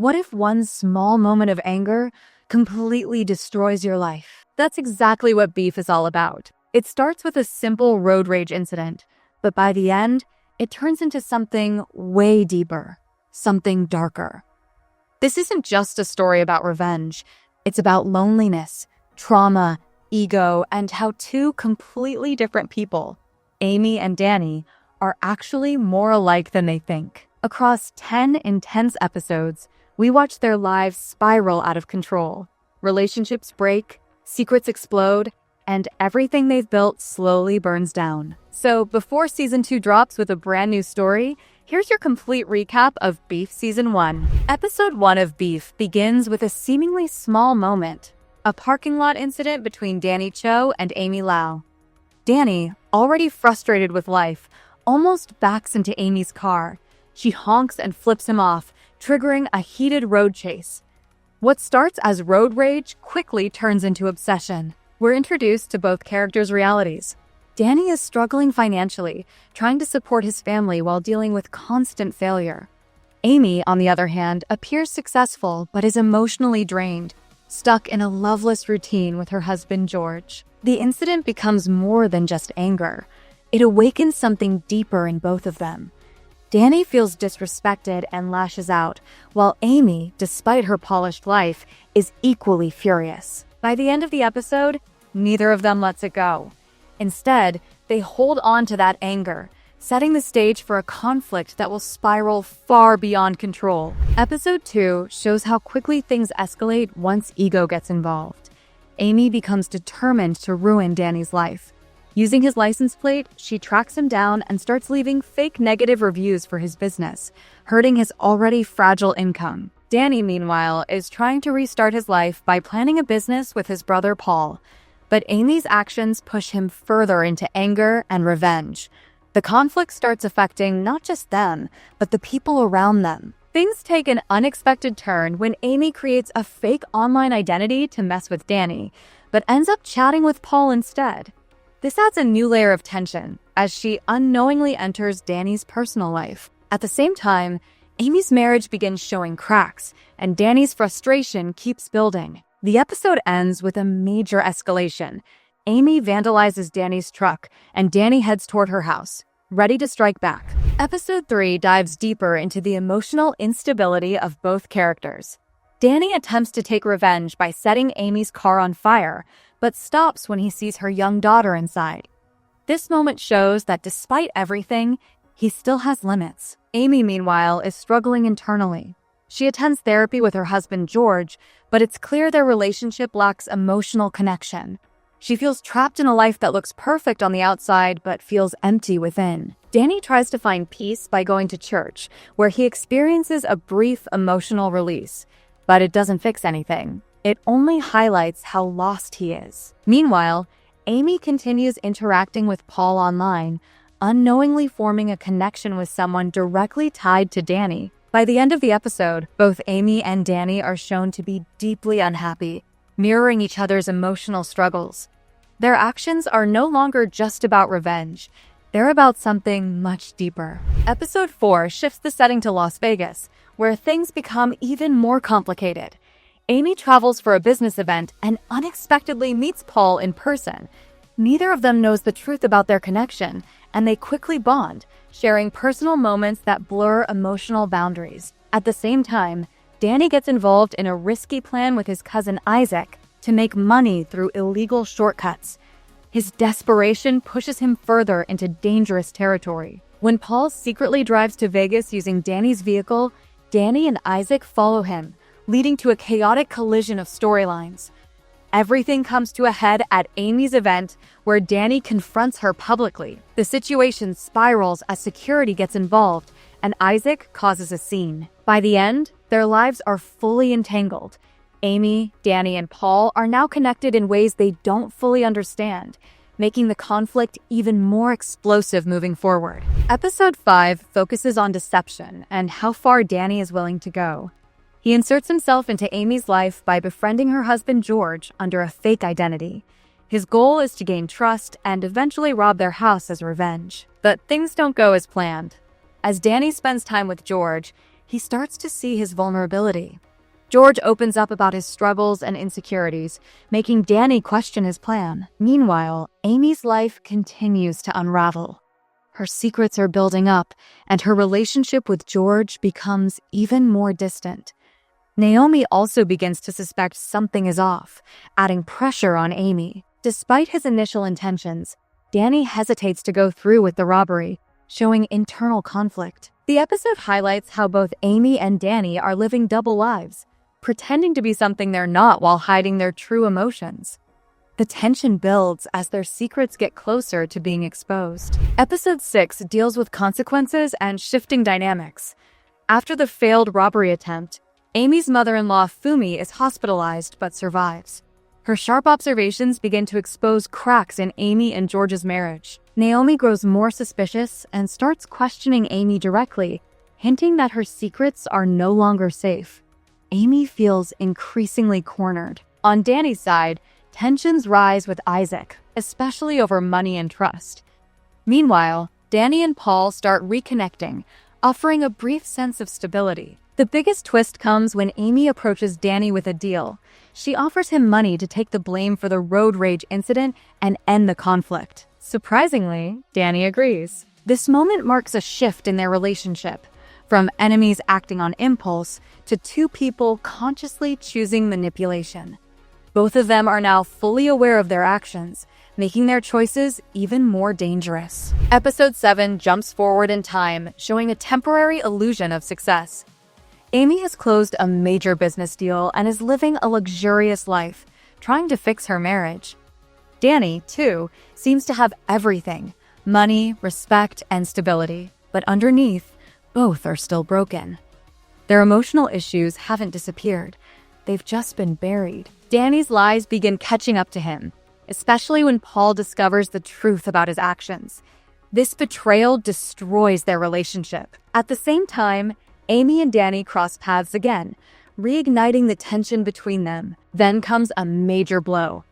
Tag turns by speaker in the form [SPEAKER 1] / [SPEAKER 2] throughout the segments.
[SPEAKER 1] What if one small moment of anger completely destroys your life? That's exactly what Beef is all about. It starts with a simple road rage incident, but by the end, it turns into something way deeper, something darker. This isn't just a story about revenge. It's about loneliness, trauma, ego, and how two completely different people, Amy and Danny, are actually more alike than they think. Across 10 intense episodes, we watch their lives spiral out of control. Relationships break, secrets explode, and everything they've built slowly burns down. So before season 2 drops with a brand new story, here's your complete recap of Beef Season 1. Episode 1 of Beef begins with a seemingly small moment, a parking lot incident between Danny Cho and Amy Lau. Danny, already frustrated with life, almost backs into Amy's car. She honks and flips him off, triggering a heated road chase. What starts as road rage quickly turns into obsession. We're introduced to both characters' realities. Danny is struggling financially, trying to support his family while dealing with constant failure. Amy, on the other hand, appears successful but is emotionally drained, stuck in a loveless routine with her husband George. The incident becomes more than just anger. It awakens something deeper in both of them. Danny feels disrespected and lashes out, while Amy, despite her polished life, is equally furious. By the end of the episode, neither of them lets it go. Instead, they hold on to that anger, setting the stage for a conflict that will spiral far beyond control. Episode 2 shows how quickly things escalate once ego gets involved. Amy becomes determined to ruin Danny's life. Using his license plate, she tracks him down and starts leaving fake negative reviews for his business, hurting his already fragile income. Danny, meanwhile, is trying to restart his life by planning a business with his brother Paul. But Amy's actions push him further into anger and revenge. The conflict starts affecting not just them, but the people around them. Things take an unexpected turn when Amy creates a fake online identity to mess with Danny, but ends up chatting with Paul instead. This adds a new layer of tension as she unknowingly enters Danny's personal life. At the same time, Amy's marriage begins showing cracks, and Danny's frustration keeps building. The episode ends with a major escalation. Amy vandalizes Danny's truck, and Danny heads toward her house, ready to strike back. Episode 3 dives deeper into the emotional instability of both characters. Danny attempts to take revenge by setting Amy's car on fire, but stops when he sees her young daughter inside. This moment shows that despite everything, he still has limits. Amy, meanwhile, is struggling internally. She attends therapy with her husband George, but it's clear their relationship lacks emotional connection. She feels trapped in a life that looks perfect on the outside but feels empty within. Danny tries to find peace by going to church, where he experiences a brief emotional release. But it doesn't fix anything. It only highlights how lost he is. Meanwhile, Amy continues interacting with Paul online, unknowingly forming a connection with someone directly tied to Danny. By the end of the episode, both Amy and Danny are shown to be deeply unhappy, mirroring each other's emotional struggles. Their actions are no longer just about revenge. They're about something much deeper. Episode 4 shifts the setting to Las Vegas, where things become even more complicated. Amy travels for a business event and unexpectedly meets Paul in person. Neither of them knows the truth about their connection, and they quickly bond, sharing personal moments that blur emotional boundaries. At the same time, Danny gets involved in a risky plan with his cousin Isaac to make money through illegal shortcuts. His desperation pushes him further into dangerous territory. When Paul secretly drives to Vegas using Danny's vehicle, Danny and Isaac follow him, leading to a chaotic collision of storylines. Everything comes to a head at Amy's event, where Danny confronts her publicly. The situation spirals as security gets involved, and Isaac causes a scene. By the end, their lives are fully entangled. Amy, Danny, and Paul are now connected in ways they don't fully understand, making the conflict even more explosive moving forward. Episode 5 focuses on deception and how far Danny is willing to go. He inserts himself into Amy's life by befriending her husband George under a fake identity. His goal is to gain trust and eventually rob their house as revenge. But things don't go as planned. As Danny spends time with George, he starts to see his vulnerability. George opens up about his struggles and insecurities, making Danny question his plan. Meanwhile, Amy's life continues to unravel. Her secrets are building up, and her relationship with George becomes even more distant. Naomi also begins to suspect something is off, adding pressure on Amy. Despite his initial intentions, Danny hesitates to go through with the robbery, showing internal conflict. The episode highlights how both Amy and Danny are living double lives, pretending to be something they're not while hiding their true emotions. The tension builds as their secrets get closer to being exposed. Episode 6 deals with consequences and shifting dynamics. After the failed robbery attempt, Amy's mother-in-law Fumi is hospitalized but survives. Her sharp observations begin to expose cracks in Amy and George's marriage. Naomi grows more suspicious and starts questioning Amy directly, hinting that her secrets are no longer safe. Amy feels increasingly cornered. On Danny's side, tensions rise with Isaac, especially over money and trust. Meanwhile, Danny and Paul start reconnecting, offering a brief sense of stability. The biggest twist comes when Amy approaches Danny with a deal. She offers him money to take the blame for the road rage incident and end the conflict. Surprisingly, Danny agrees. This moment marks a shift in their relationship, from enemies acting on impulse to two people consciously choosing manipulation. Both of them are now fully aware of their actions, making their choices even more dangerous. Episode 7 jumps forward in time, showing a temporary illusion of success. Amy has closed a major business deal and is living a luxurious life, trying to fix her marriage. Danny, too, seems to have everything: money, respect, and stability. But underneath, both are still broken. Their emotional issues haven't disappeared. They've just been buried. Danny's lies begin catching up to him, especially when Paul discovers the truth about his actions. This betrayal destroys their relationship. At the same time, Amy and Danny cross paths again, reigniting the tension between them. Then comes a major blow.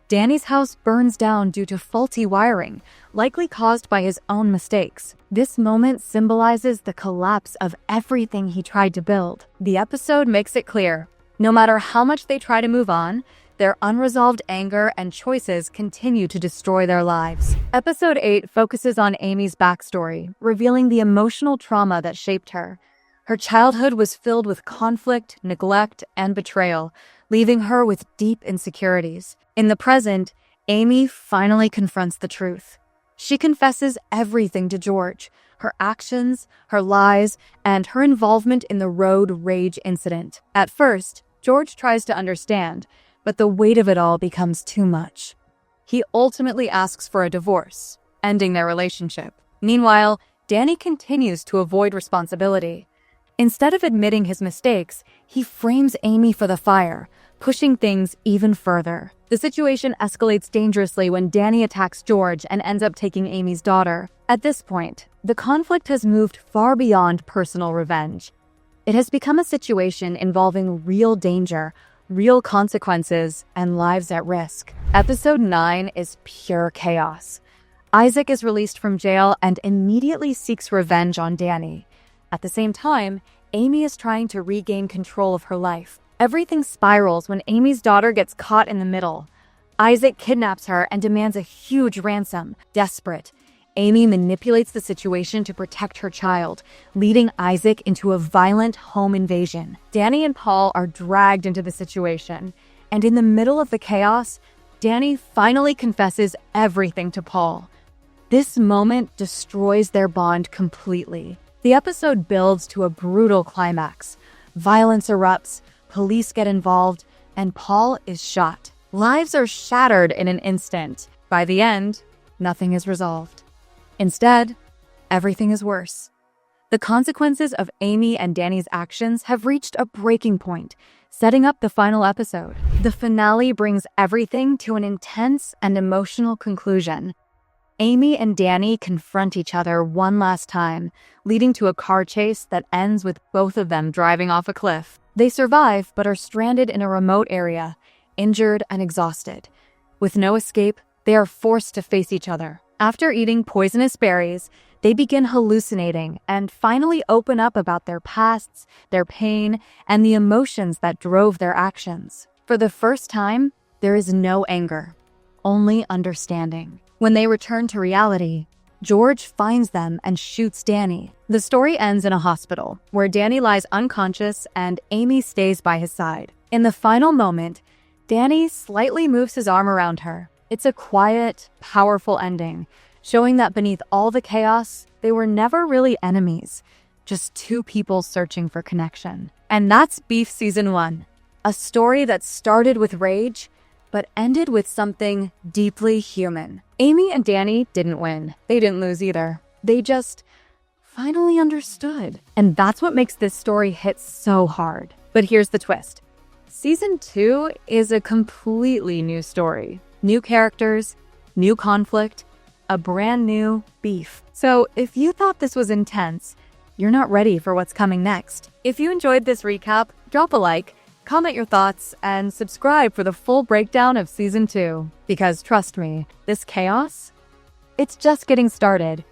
[SPEAKER 1] Danny's house burns down due to faulty wiring, likely caused by his own mistakes. This moment symbolizes the collapse of everything he tried to build. The episode makes it clear: no matter how much they try to move on, their unresolved anger and choices continue to destroy their lives. Episode 8 focuses on Amy's backstory, revealing the emotional trauma that shaped her. Her childhood was filled with conflict, neglect, and betrayal, leaving her with deep insecurities. In the present, Amy finally confronts the truth. She confesses everything to George: her actions, her lies, and her involvement in the road rage incident. At first, George tries to understand, but the weight of it all becomes too much. He ultimately asks for a divorce, ending their relationship. Meanwhile, Danny continues to avoid responsibility. Instead of admitting his mistakes, he frames Amy for the fire, pushing things even further. The situation escalates dangerously when Danny attacks George and ends up taking Amy's daughter. At this point, the conflict has moved far beyond personal revenge. It has become a situation involving real danger, real consequences, and lives at risk. Episode 9 is pure chaos. Isaac is released from jail and immediately seeks revenge on Danny. At the same time, Amy is trying to regain control of her life. Everything spirals when Amy's daughter gets caught in the middle. Isaac kidnaps her and demands a huge ransom. Desperate, Amy manipulates the situation to protect her child, leading Isaac into a violent home invasion. Danny and Paul are dragged into the situation, and in the middle of the chaos, Danny finally confesses everything to Paul. This moment destroys their bond completely. The episode builds to a brutal climax. Violence erupts, police get involved, and Paul is shot. Lives are shattered in an instant. By the end, nothing is resolved. Instead, everything is worse. The consequences of Amy and Danny's actions have reached a breaking point, setting up the final episode. The finale brings everything to an intense and emotional conclusion. Amy and Danny confront each other one last time, leading to a car chase that ends with both of them driving off a cliff. They survive, but are stranded in a remote area, injured and exhausted. With no escape, they are forced to face each other. After eating poisonous berries, they begin hallucinating and finally open up about their pasts, their pain, and the emotions that drove their actions. For the first time, there is no anger, only understanding. When they return to reality, George finds them and shoots Danny. The story ends in a hospital, where Danny lies unconscious and Amy stays by his side. In the final moment, Danny slightly moves his arm around her. It's a quiet, powerful ending, showing that beneath all the chaos, they were never really enemies, just two people searching for connection. And that's Beef Season 1, a story that started with rage, but ended with something deeply human. Amy and Danny didn't win. They didn't lose either. They just finally understood. And that's what makes this story hit so hard. But here's the twist. Season 2 is a completely new story. New characters, new conflict, a brand new Beef. So if you thought this was intense, you're not ready for what's coming next. If you enjoyed this recap, drop a like, comment your thoughts, and subscribe for the full breakdown of Season 2. Because trust me, this chaos, it's just getting started.